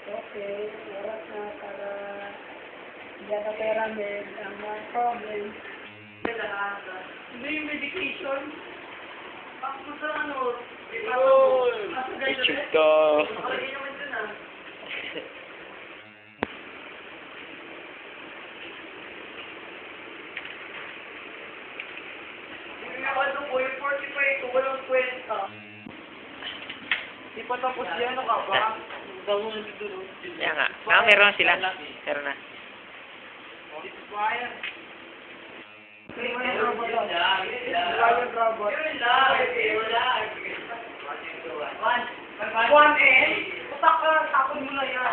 Okay, oras na para hindi na pyramid ang mga problem. Hindi yung medication. Ako sa ano, YouTube to. Ano po, yung 45 ko, walang kwenta. Di pa tapos yan, ano ka ba? Gawin mo dito. Kaya nga. Meron sila. Meron na. Yun lang. 1N? Utak ka, tapon mo na yan.